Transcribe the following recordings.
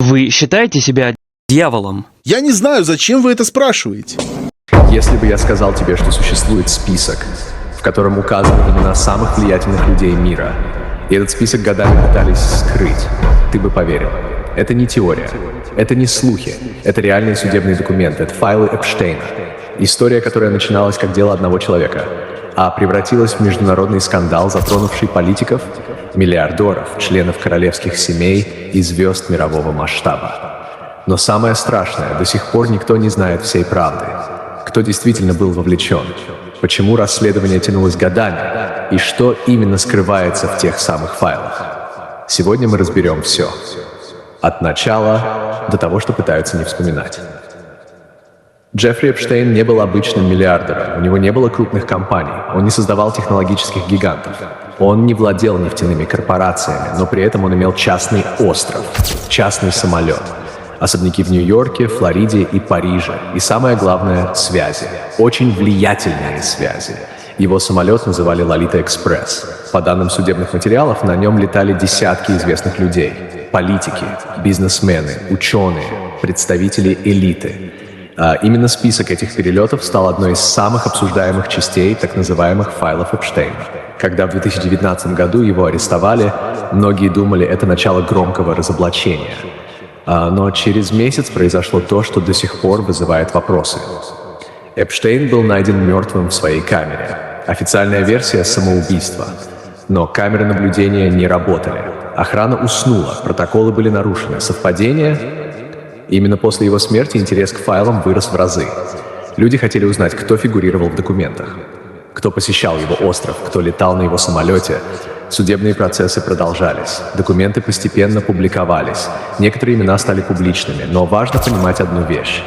Вы считаете себя дьяволом? Я не знаю, зачем вы это спрашиваете. Если бы я сказал тебе, что существует список, в котором указаны имена самых влиятельных людей мира, и этот список годами пытались скрыть, ты бы поверил. Это не теория, это не слухи, это реальные судебные документы, это файлы Эпштейна. История, которая начиналась как дело одного человека, а превратилась в международный скандал, затронувший политиков, миллиардеров, членов королевских семей и звезд мирового масштаба. Но самое страшное, до сих пор никто не знает всей правды. Кто действительно был вовлечен? Почему расследование тянулось годами? И что именно скрывается в тех самых файлах? Сегодня мы разберем все. От начала до того, что пытаются не вспоминать. Джеффри Эпштейн не был обычным миллиардером, у него не было крупных компаний, он не создавал технологических гигантов. Он не владел нефтяными корпорациями, но при этом он имел частный остров, частный самолет. Особняки в Нью-Йорке, Флориде и Париже. И самое главное — связи. Очень влиятельные связи. Его самолет называли «Лолита Экспресс». По данным судебных материалов, на нем летали десятки известных людей. Политики, бизнесмены, ученые, представители элиты. Именно список этих перелетов стал одной из самых обсуждаемых частей так называемых файлов Эпштейна. Когда в 2019 году его арестовали, многие думали, это начало громкого разоблачения. Но через месяц произошло то, что до сих пор вызывает вопросы. Эпштейн был найден мертвым в своей камере. Официальная версия — самоубийство. Но камеры наблюдения не работали. Охрана уснула, протоколы были нарушены. Совпадение? Именно после его смерти интерес к файлам вырос в разы. Люди хотели узнать, кто фигурировал в документах, кто посещал его остров, кто летал на его самолете. Судебные процессы продолжались, документы постепенно публиковались, некоторые имена стали публичными, но важно понимать одну вещь.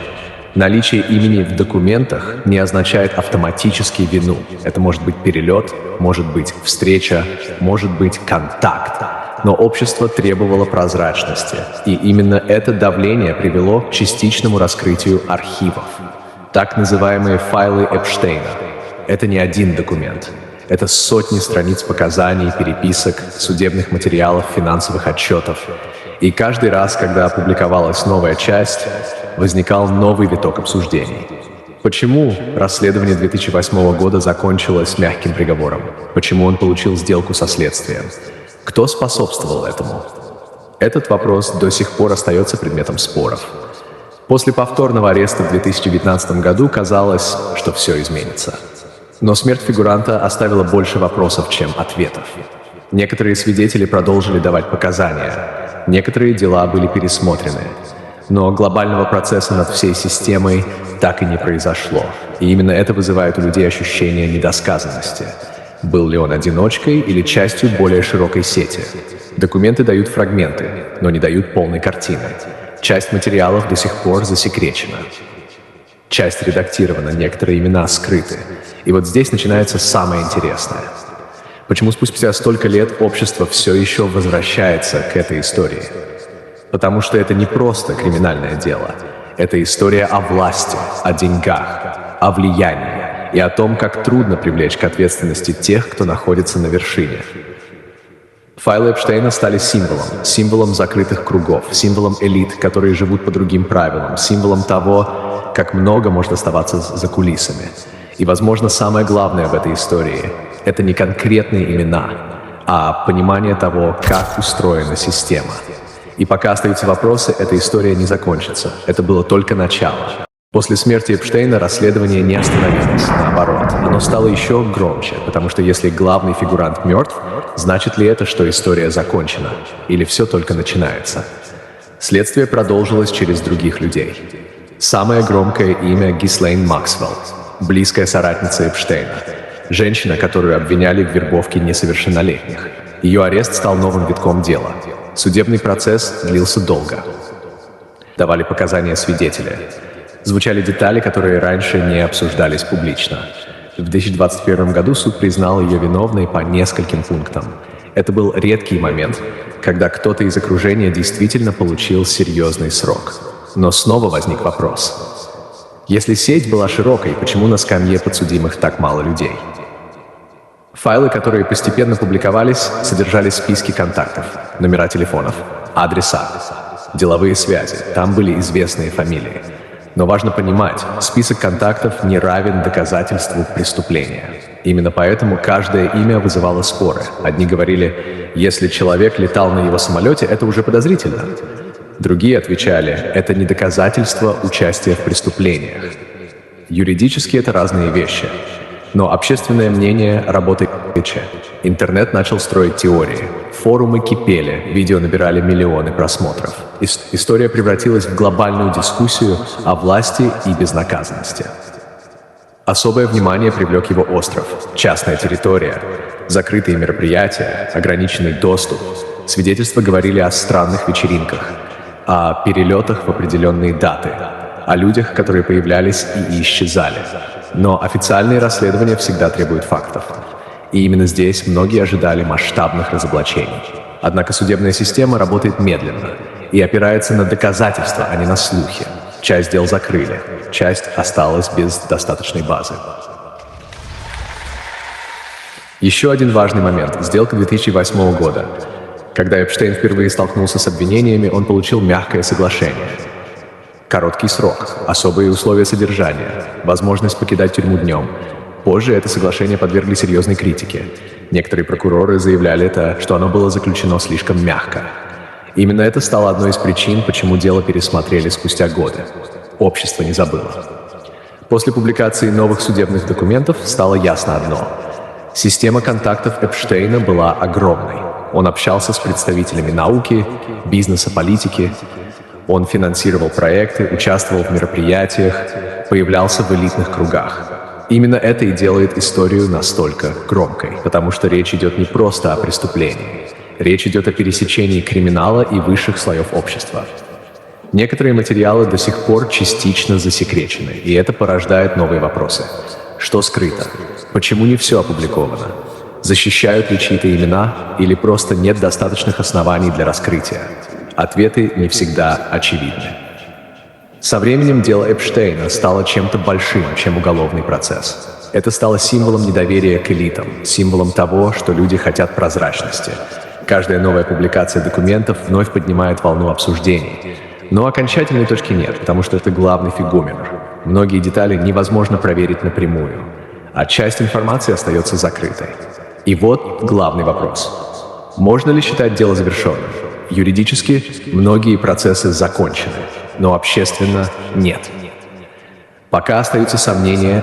Наличие имени в документах не означает автоматически вину. Это может быть перелет, может быть встреча, может быть контакт. Но общество требовало прозрачности, и именно это давление привело к частичному раскрытию архивов. Так называемые файлы Эпштейна. Это не один документ. Это сотни страниц показаний, переписок, судебных материалов, финансовых отчетов. И каждый раз, когда опубликовалась новая часть, возникал новый виток обсуждений. Почему расследование 2008 года закончилось мягким приговором? Почему он получил сделку со следствием? Кто способствовал этому? Этот вопрос до сих пор остается предметом споров. После повторного ареста в 2019 году казалось, что все изменится. Но смерть фигуранта оставила больше вопросов, чем ответов. Некоторые свидетели продолжили давать показания, некоторые дела были пересмотрены. Но глобального процесса над всей системой так и не произошло. И именно это вызывает у людей ощущение недосказанности. Был ли он одиночкой или частью более широкой сети? Документы дают фрагменты, но не дают полной картины. Часть материалов до сих пор засекречена. Часть редактирована, некоторые имена скрыты. И вот здесь начинается самое интересное. Почему спустя столько лет общество все еще возвращается к этой истории? Потому что это не просто криминальное дело. Это история о власти, о деньгах, о влиянии и о том, как трудно привлечь к ответственности тех, кто находится на вершине. Файлы Эпштейна стали символом закрытых кругов, символом элит, которые живут по другим правилам, символом того, как много может оставаться за кулисами. И, возможно, самое главное в этой истории — это не конкретные имена, а понимание того, как устроена система. И пока остаются вопросы, эта история не закончится. Это было только начало. После смерти Эпштейна расследование не остановилось, наоборот. Оно стало еще громче, потому что если главный фигурант мертв, значит ли это, что история закончена? Или все только начинается? Следствие продолжилось через других людей. Самое громкое имя — Гислейн Максвелл, близкая соратница Эпштейна. Женщина, которую обвиняли в вербовке несовершеннолетних. Ее арест стал новым витком дела. Судебный процесс длился долго. Давали показания свидетели. Звучали детали, которые раньше не обсуждались публично. В 2021 году суд признал ее виновной по нескольким пунктам. Это был редкий момент, когда кто-то из окружения действительно получил серьезный срок. Но снова возник вопрос. Если сеть была широкой, почему на скамье подсудимых так мало людей? Файлы, которые постепенно публиковались, содержали списки контактов, номера телефонов, адреса. деловые связи, там были известные фамилии. Но важно понимать, список контактов не равен доказательству преступления. Именно поэтому каждое имя вызывало споры. Одни говорили, если человек летал на его самолете, это уже подозрительно. Другие отвечали, это не доказательство участия в преступлениях. Юридически это разные вещи. Но общественное мнение работает иначе. Интернет начал строить теории. Форумы кипели, видео набирали миллионы просмотров. История превратилась в глобальную дискуссию о власти и безнаказанности. Особое внимание привлек его остров, частная территория, закрытые мероприятия, ограниченный доступ. Свидетельства говорили о странных вечеринках, о перелетах в определенные даты, о людях, которые появлялись и исчезали. Но официальные расследования всегда требуют фактов. И именно здесь многие ожидали масштабных разоблачений. Однако судебная система работает медленно и опирается на доказательства, а не на слухи. Часть дел закрыли, часть осталась без достаточной базы. Еще один важный момент – сделка 2008 года. Когда Эпштейн впервые столкнулся с обвинениями, он получил мягкое соглашение. Короткий срок, особые условия содержания, возможность покидать тюрьму днем. Позже это соглашение подвергли серьезной критике. Некоторые прокуроры заявляли что оно было заключено слишком мягко. Именно это стало одной из причин, почему дело пересмотрели спустя годы. Общество не забыло. После публикации новых судебных документов стало ясно одно. Система контактов Эпштейна была огромной. Он общался с представителями науки, бизнеса, политики. Он финансировал проекты, участвовал в мероприятиях, появлялся в элитных кругах. Именно это и делает историю настолько громкой, потому что речь идет не просто о преступлении. Речь идет о пересечении криминала и высших слоев общества. Некоторые материалы до сих пор частично засекречены, и это порождает новые вопросы. Что скрыто? Почему не все опубликовано? Защищают ли чьи-то имена или просто нет достаточных оснований для раскрытия? Ответы не всегда очевидны. Со временем дело Эпштейна стало чем-то большим, чем уголовный процесс. Это стало символом недоверия к элитам, символом того, что люди хотят прозрачности. Каждая новая публикация документов вновь поднимает волну обсуждений. Но окончательной точки нет, потому что это главный фигумен. Многие детали невозможно проверить напрямую, а часть информации остается закрытой. И вот главный вопрос. Можно ли считать дело завершенным? Юридически многие процессы закончены, но общественно нет. Пока остаются сомнения,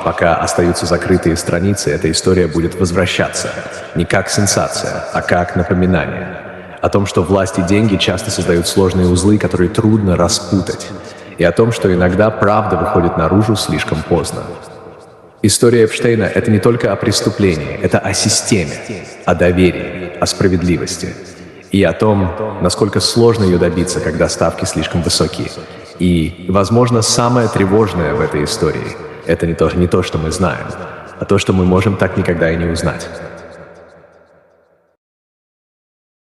пока остаются закрытые страницы, эта история будет возвращаться. Не как сенсация, а как напоминание. О том, что власть и деньги часто создают сложные узлы, которые трудно распутать. И о том, что иногда правда выходит наружу слишком поздно. История Эпштейна — это не только о преступлении, это о системе, о доверии, о справедливости. И о том, насколько сложно ее добиться, когда ставки слишком высоки. И, возможно, самое тревожное в этой истории — это не то, что мы знаем, а то, что мы можем так никогда и не узнать.